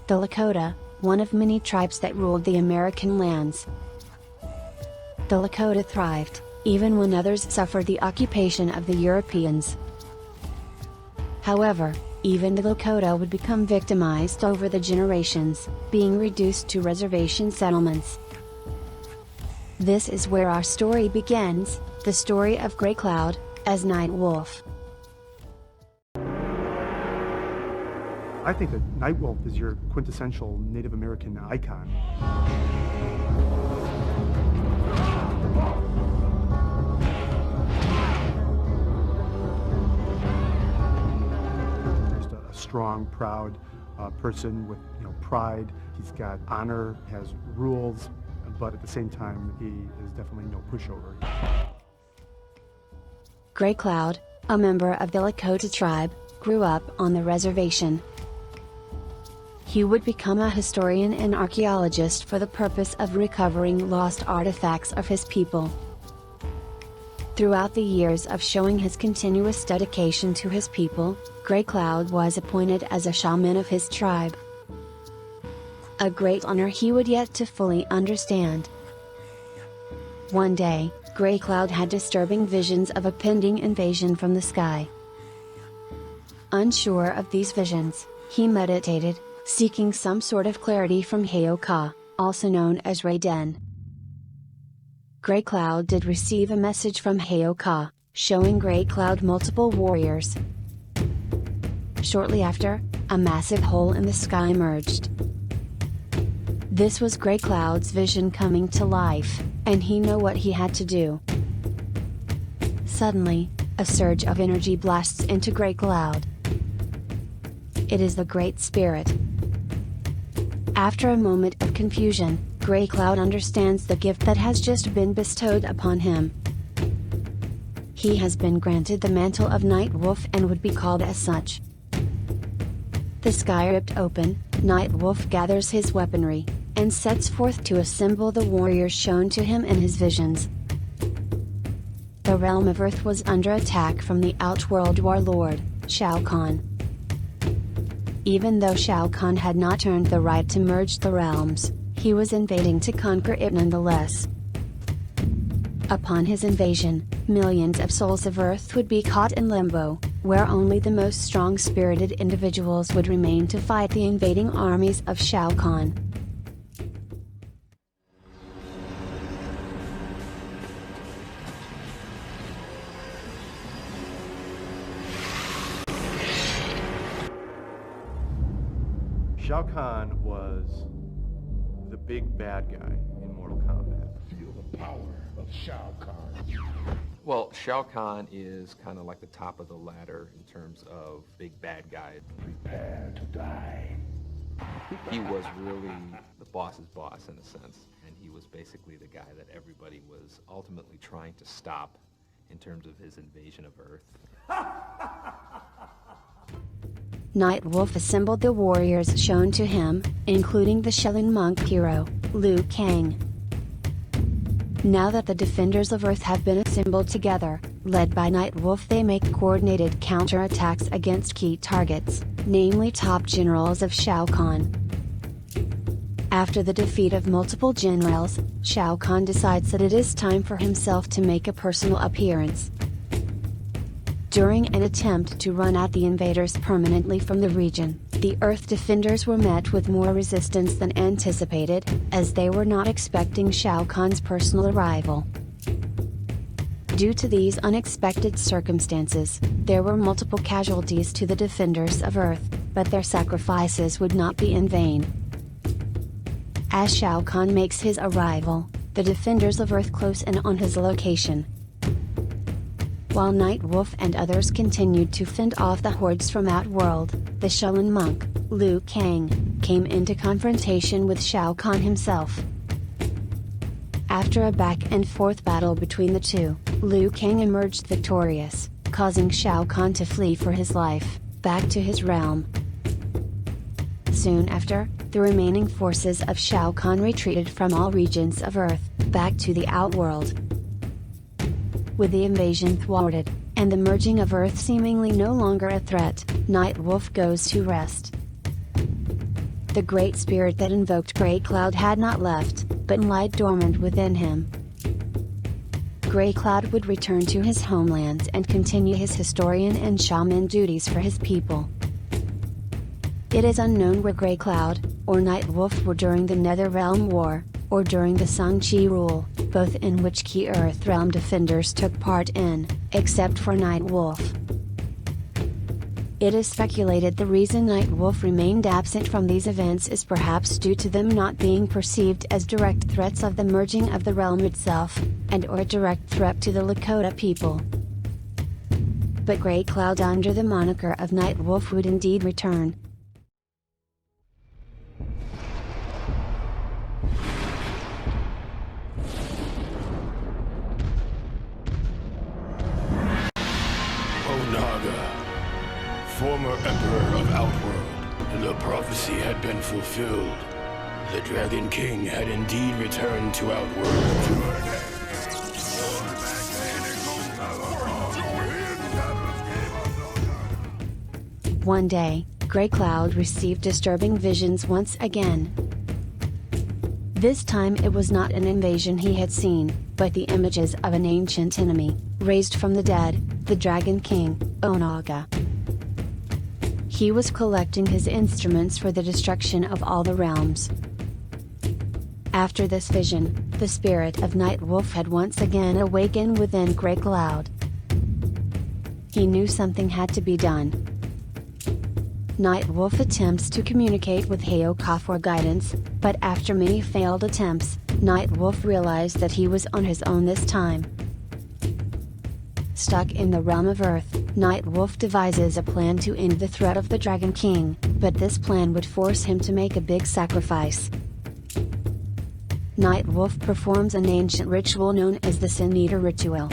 the Lakota, one of many tribes that ruled the American lands. The Lakota thrived, even when others suffered the occupation of the Europeans. However, even the Lakota would become victimized over the generations, being reduced to reservation settlements. This is where our story begins, the story of Grey Cloud, as Nightwolf. I think that Nightwolf is your quintessential Native American icon. Just a strong, proud person with pride. He's got honor, has rules, but at the same time, he is definitely no pushover. Grey Cloud, a member of the Lakota tribe, grew up on the reservation. He would become a historian and archaeologist for the purpose of recovering lost artifacts of his people. Throughout the years of showing his continuous dedication to his people, Grey Cloud was appointed as a shaman of his tribe. A great honor he would yet to fully understand. One day, Grey Cloud had disturbing visions of a pending invasion from the sky. Unsure of these visions, he meditated, seeking some sort of clarity from Heyoka, also known as Raiden. Grey Cloud did receive a message from Heyoka, showing Grey Cloud multiple warriors. Shortly after, a massive hole in the sky emerged. This was Grey Cloud's vision coming to life, and he knew what he had to do. Suddenly, a surge of energy blasts into Grey Cloud. It is the Great Spirit. After a moment of confusion, Grey Cloud understands the gift that has just been bestowed upon him. He has been granted the mantle of Nightwolf and would be called as such. The sky ripped open, Nightwolf gathers his weaponry, and sets forth to assemble the warriors shown to him in his visions. The realm of Earth was under attack from the Outworld warlord, Shang. Even though Shang had not earned the right to merge the realms, he was invading to conquer it nonetheless. Upon his invasion, millions of souls of Earth would be caught in limbo, where only the most strong-spirited individuals would remain to fight the invading armies of Shang. Shang was the big bad guy in Mortal Kombat. Feel the power of Shang. Well, Shao Kahn is kind of like the top of the ladder in terms of big bad guy. Prepare to die. He was really the boss's boss in a sense, and he was basically the guy that everybody was ultimately trying to stop in terms of his invasion of Earth. Nightwolf assembled the warriors shown to him, including the Shaolin monk hero, Liu Kang. Now that the defenders of Earth have been assembled together, led by Nightwolf, they make coordinated counterattacks against key targets, namely top generals of Shang. After the defeat of multiple generals, Shang decides that it is time for himself to make a personal appearance. During an attempt to run out the invaders permanently from the region, the Earth defenders were met with more resistance than anticipated, as they were not expecting Shang's personal arrival. Due to these unexpected circumstances, there were multiple casualties to the defenders of Earth, but their sacrifices would not be in vain. As Shang makes his arrival, the defenders of Earth close in on his location. While Nightwolf and others continued to fend off the hordes from Outworld, the Shaolin monk, Liu Kang, came into confrontation with Shang himself. After a back-and-forth battle between the two, Liu Kang emerged victorious, causing Shang to flee for his life, back to his realm. Soon after, the remaining forces of Shang retreated from all regions of Earth, back to the Outworld. With the invasion thwarted, and the merging of Earth seemingly no longer a threat, Nightwolf goes to rest. the great spirit that invoked Grey Cloud had not left, but lied dormant within him. Grey Cloud would return to his homelands and continue his historian and shaman duties for his people. It is unknown where Grey Cloud, or Nightwolf were during the Netherrealm War, or during the Tsung rule, both in which key Earthrealm defenders took part in, except for Nightwolf. It is speculated the reason Nightwolf remained absent from these events is perhaps due to them not being perceived as direct threats of the merging of the realm itself, and or a direct threat to the Lakota people. But Grey Cloud under the moniker of Nightwolf would indeed return. Former Emperor of Outworld, the prophecy had been fulfilled. The Dragon King had indeed returned to Outworld. One day, Grey Cloud received disturbing visions once again. This time it was not an invasion he had seen, but the images of an ancient enemy, raised from the dead, the Dragon King, Onaga. He was collecting his instruments for the destruction of all the realms. After this vision, the spirit of Nightwolf had once again awakened within Grey Cloud. He knew something had to be done. Nightwolf attempts to communicate with Hayoka for guidance, but after many failed attempts, Nightwolf realized that he was on his own this time. Stuck in the realm of Earth, Nightwolf devises a plan to end the threat of the Dragon King, but this plan would force him to make a big sacrifice. Nightwolf performs an ancient ritual known as the Sin Eater Ritual.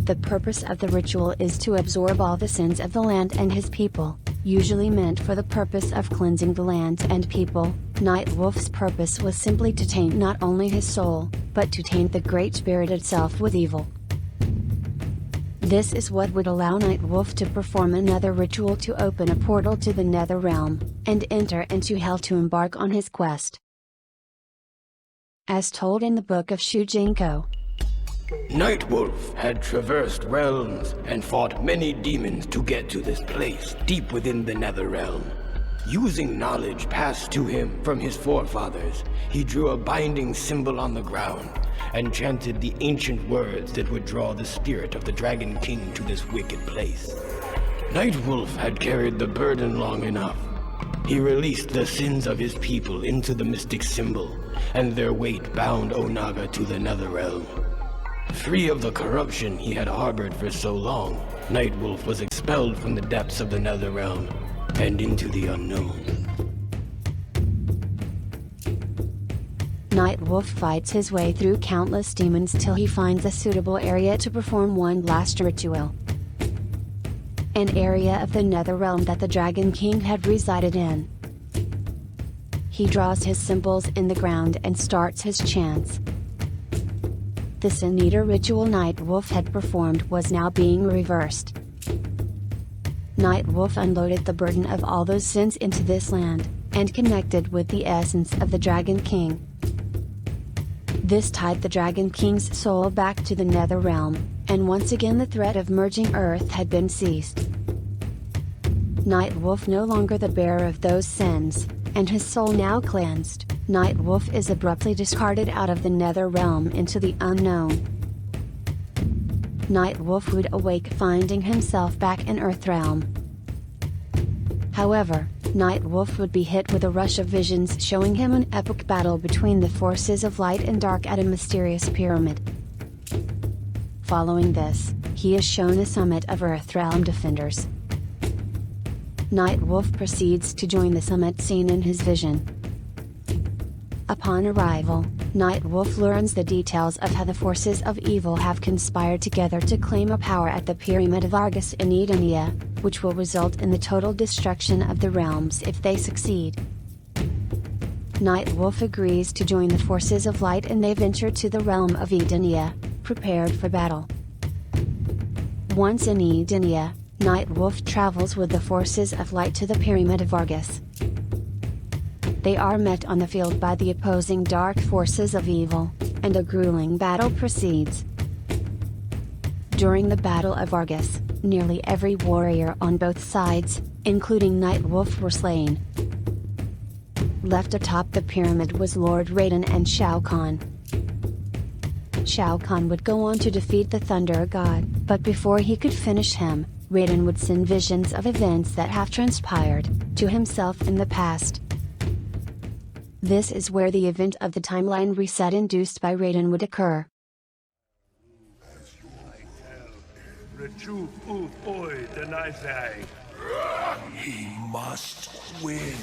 The purpose of the ritual is to absorb all the sins of the land and his people, usually meant for the purpose of cleansing the land and people. Nightwolf's purpose was simply to taint not only his soul, but to taint the Great Spirit itself with evil. This is what would allow Nightwolf to perform another ritual to open a portal to the Netherrealm, and enter into Hell to embark on his quest. As told in the book of Shujinko, Nightwolf had traversed realms and fought many demons to get to this place deep within the Netherrealm. Using knowledge passed to him from his forefathers, he drew a binding symbol on the ground and chanted the ancient words that would draw the spirit of the Dragon King to this wicked place. Nightwolf had carried the burden long enough. He released the sins of his people into the mystic symbol, and their weight bound Onaga to the Netherrealm. Free of the corruption he had harbored for so long, Nightwolf was expelled from the depths of the Netherrealm and into the unknown. Nightwolf fights his way through countless demons till he finds a suitable area to perform one last ritual. An area of the Netherrealm that the Dragon King had resided in. He draws his symbols in the ground and starts his chants. The Sin Eater ritual Nightwolf had performed was now being reversed. Nightwolf unloaded the burden of all those sins into this land, and connected with the essence of the Dragon King. This tied the Dragon King's soul back to the Netherrealm, and once again the threat of merging Earth had been ceased. Nightwolf no longer the bearer of those sins, and his soul now cleansed, Nightwolf is abruptly discarded out of the Netherrealm into the unknown. Nightwolf would awake finding himself back in Earthrealm. However, Nightwolf would be hit with a rush of visions showing him an epic battle between the forces of light and dark at a mysterious pyramid. Following this, he is shown a summit of Earthrealm defenders. Nightwolf proceeds to join the summit seen in his vision. Upon arrival, Nightwolf learns the details of how the forces of evil have conspired together to claim a power at the Pyramid of Argus in Edenia, which will result in the total destruction of the realms if they succeed. Nightwolf agrees to join the forces of light and they venture to the realm of Edenia, prepared for battle. Once in Edenia, Nightwolf travels with the forces of light to the Pyramid of Argus. They are met on the field by the opposing dark forces of evil, and a grueling battle proceeds. During the Battle of Argus, nearly every warrior on both sides, including Nightwolf, were slain. Left atop the pyramid was Lord Raiden and Shao Kahn. Shao Kahn would go on to defeat the Thunder God, but before he could finish him, Raiden would send visions of events that have transpired to himself in the past. This is where the event of the timeline reset induced by Raiden would occur. He must win.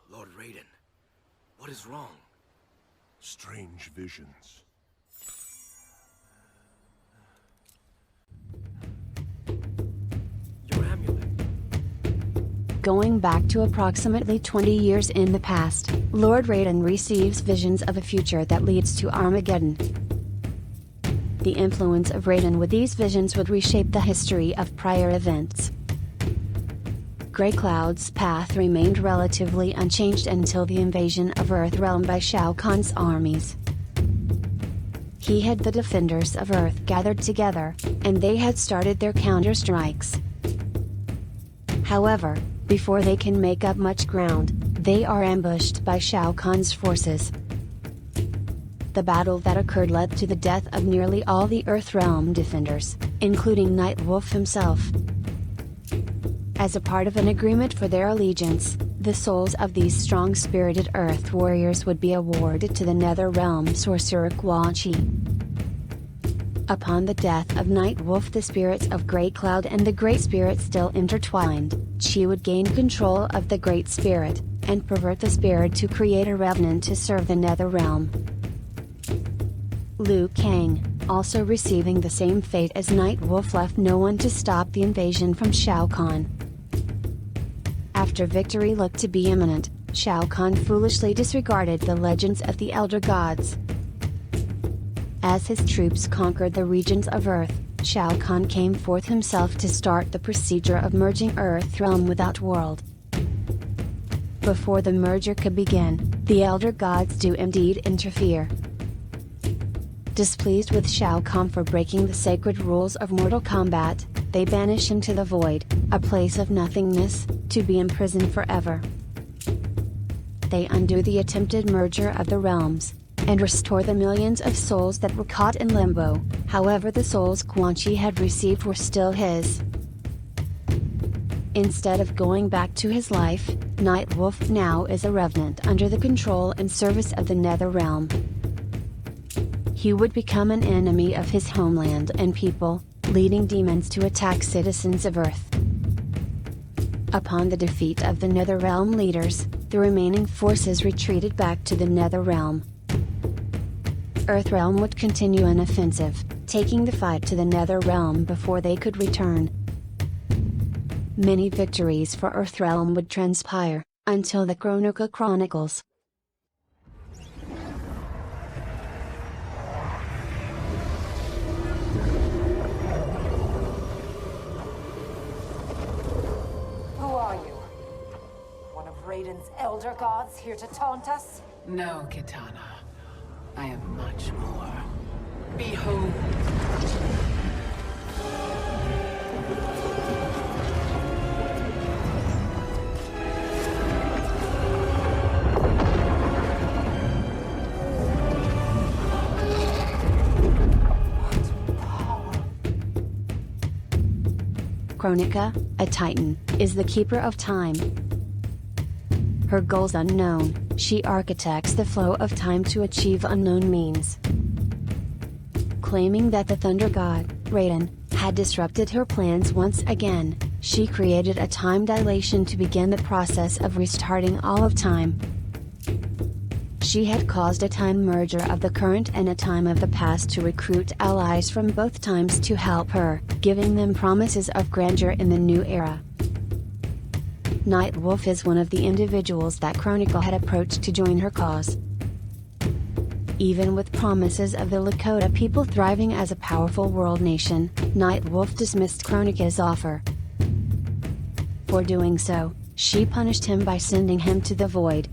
Lord Raiden, what is wrong? Strange visions. Your amulet. Going back to approximately 20 years in the past, Lord Raiden receives visions of a future that leads to Armageddon. The influence of Raiden with these visions would reshape the history of prior events. Grey Cloud's path remained relatively unchanged until the invasion of Earthrealm by Shao Kahn's armies. He had the defenders of Earth gathered together, and they had started their counter-strikes. However, before they can make up much ground, they are ambushed by Shao Kahn's forces. The battle that occurred led to the death of nearly all the Earthrealm defenders, including Nightwolf himself. As a part of an agreement for their allegiance, the souls of these strong-spirited Earth warriors would be awarded to the netherrealm sorcerer Quan Chi. Upon the death of Nightwolf, the spirits of Grey Cloud and the Great Spirit still intertwined. Chi would gain control of the Great Spirit, and pervert the spirit to create a Revenant to serve the netherrealm. Liu Kang, also receiving the same fate as Nightwolf, left no one to stop the invasion from Shao Kahn. After victory looked to be imminent, Shao Kahn foolishly disregarded the legends of the Elder Gods. As his troops conquered the regions of Earth, Shao Kahn came forth himself to start the procedure of merging Earthrealm with Outworld. Before the merger could begin, the Elder Gods do indeed interfere. Displeased with Shao Kahn for breaking the sacred rules of Mortal Kombat, they banish him to the Void, a place of nothingness, to be imprisoned forever. They undo the attempted merger of the realms, and restore the millions of souls that were caught in limbo. However, the souls Quan Chi had received were still his. Instead of going back to his life, Nightwolf now is a Revenant under the control and service of the netherrealm. He would become an enemy of his homeland and people, leading demons to attack citizens of Earth. Upon the defeat of the netherrealm leaders, the remaining forces retreated back to the netherrealm. Earthrealm would continue an offensive, taking the fight to the netherrealm before they could return. Many victories for Earthrealm would transpire, until the Chronicles. Who are you? One of Raiden's elder gods here to taunt us? No, Kitana. I am much more. Behold! Chronica, a Titan, is the keeper of time. Her goals unknown, she architects the flow of time to achieve unknown means. Claiming that the Thunder God, Raiden, had disrupted her plans once again, she created a time dilation to begin the process of restarting all of time. she had caused a time merger of the current and a time of the past to recruit allies from both times to help her, giving them promises of grandeur in the new era. Nightwolf is one of the individuals that Chronicle had approached to join her cause. Even with promises of the Lakota people thriving as a powerful world nation, Nightwolf dismissed Chronicle's offer. For doing so, she punished him by sending him to the Void.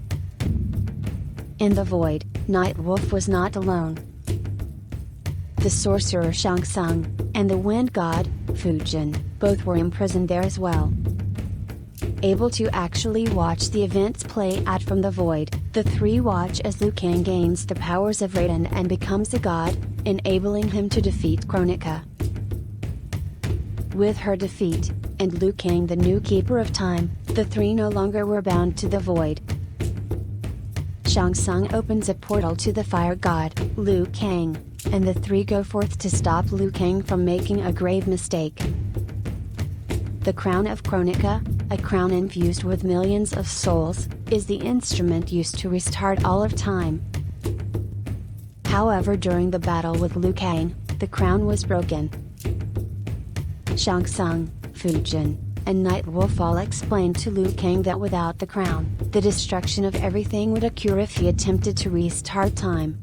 In the Void, Nightwolf was not alone. The sorcerer Shang and the wind god, Fujin, both were imprisoned there as well. Able to actually watch the events play out from the Void, the three watch as Liu Kang gains the powers of Raiden and becomes a god, enabling him to defeat Chronicle. With her defeat, and Liu Kang the new Keeper of Time, the three no longer were bound to the Void. Shang Tsung opens a portal to the fire god, Liu Kang, and the three go forth to stop Liu Kang from making a grave mistake. The crown of Chronicle, a crown infused with millions of souls, is the instrument used to restart all of time. However, during the battle with Liu Kang, the crown was broken. Shang Tsung, Fujin, and Nightwolf all explained to Liu Kang that without the crown, the destruction of everything would occur if he attempted to restart time.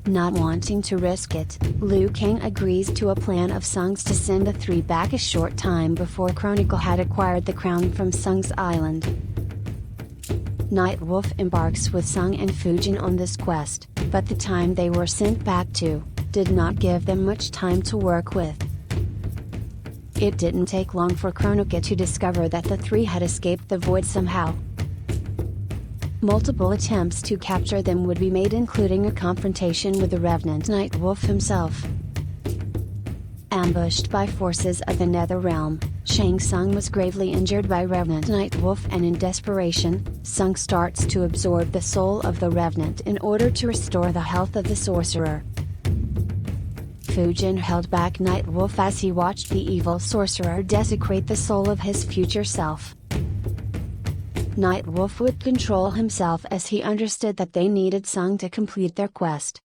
Not wanting to risk it, Liu Kang agrees to a plan of Tsung's to send the three back a short time before Chronicle had acquired the crown from Tsung's island. Nightwolf embarks with Tsung and Fujin on this quest, but the time they were sent back to, did not give them much time to work with. It didn't take long for Chronicle to discover that the three had escaped the Void somehow. Multiple attempts to capture them would be made, including a confrontation with the Revenant Nightwolf himself. Ambushed by forces of the netherrealm, Shang Tsung was gravely injured by Revenant Nightwolf, and in desperation, Tsung starts to absorb the soul of the Revenant in order to restore the health of the sorcerer. Fujin held back Nightwolf as he watched the evil sorcerer desecrate the soul of his future self. Nightwolf would control himself as he understood that they needed Tsung to complete their quest.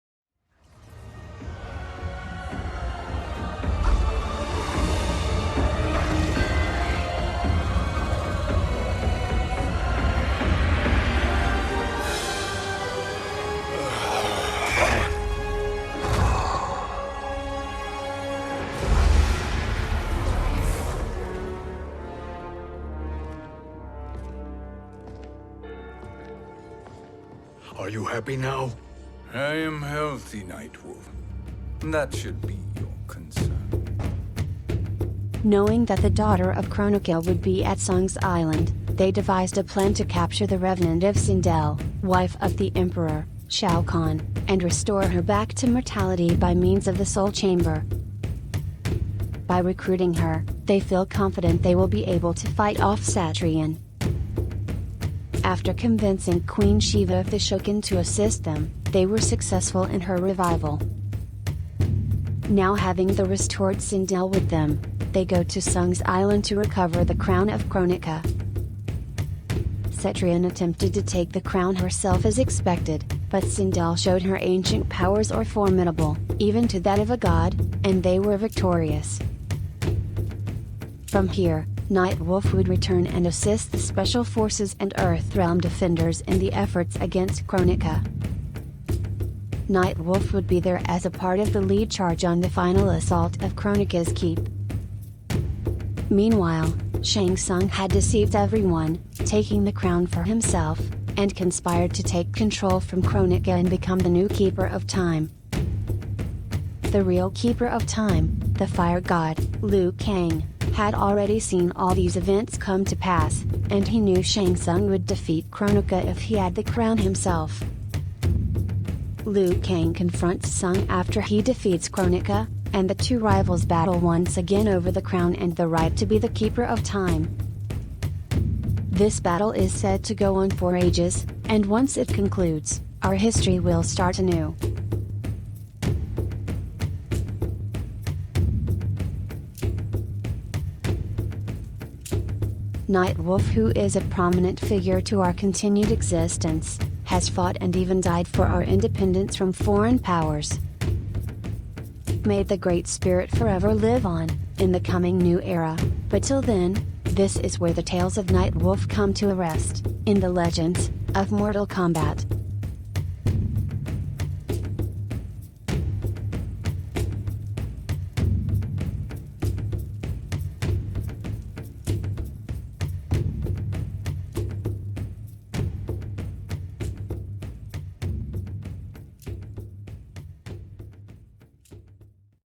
Are you happy now? I am healthy, Nightwolf. That should be your concern. Knowing that the daughter of Chronicle would be at Tsung's island, they devised a plan to capture the Revenant of Sindel, wife of the Emperor, Shao Kahn, and restore her back to mortality by means of the Soul Chamber. By recruiting her, they feel confident they will be able to fight off Satrian. After convincing Queen Shiva of the Shogun to assist them, they were successful in her revival. Now having the restored Sindel with them, they go to Tsung's island to recover the crown of Chronicle. Satrian attempted to take the crown herself as expected, but Sindel showed her ancient powers are formidable, even to that of a god, and they were victorious. From here, Nightwolf would return and assist the Special Forces and Earthrealm defenders in the efforts against Chronicle. Nightwolf would be there as a part of the lead charge on the final assault of Chronicle's Keep. Meanwhile, Shang Tsung had deceived everyone, taking the crown for himself, and conspired to take control from Chronicle and become the new Keeper of Time. The real Keeper of Time, the Fire God, Liu Kang, had already seen all these events come to pass, and he knew Shang Tsung would defeat Chronicle if he had the crown himself. Liu Kang confronts Tsung after he defeats Chronicle, and the two rivals battle once again over the crown and the right to be the Keeper of Time. This battle is said to go on for ages, and once it concludes, our history will start anew. Nightwolf, who is a prominent figure to our continued existence, has fought and even died for our independence from foreign powers. May the Great Spirit forever live on, in the coming new era, but till then, this is where the tales of Nightwolf come to a rest, in the legends of Mortal Kombat.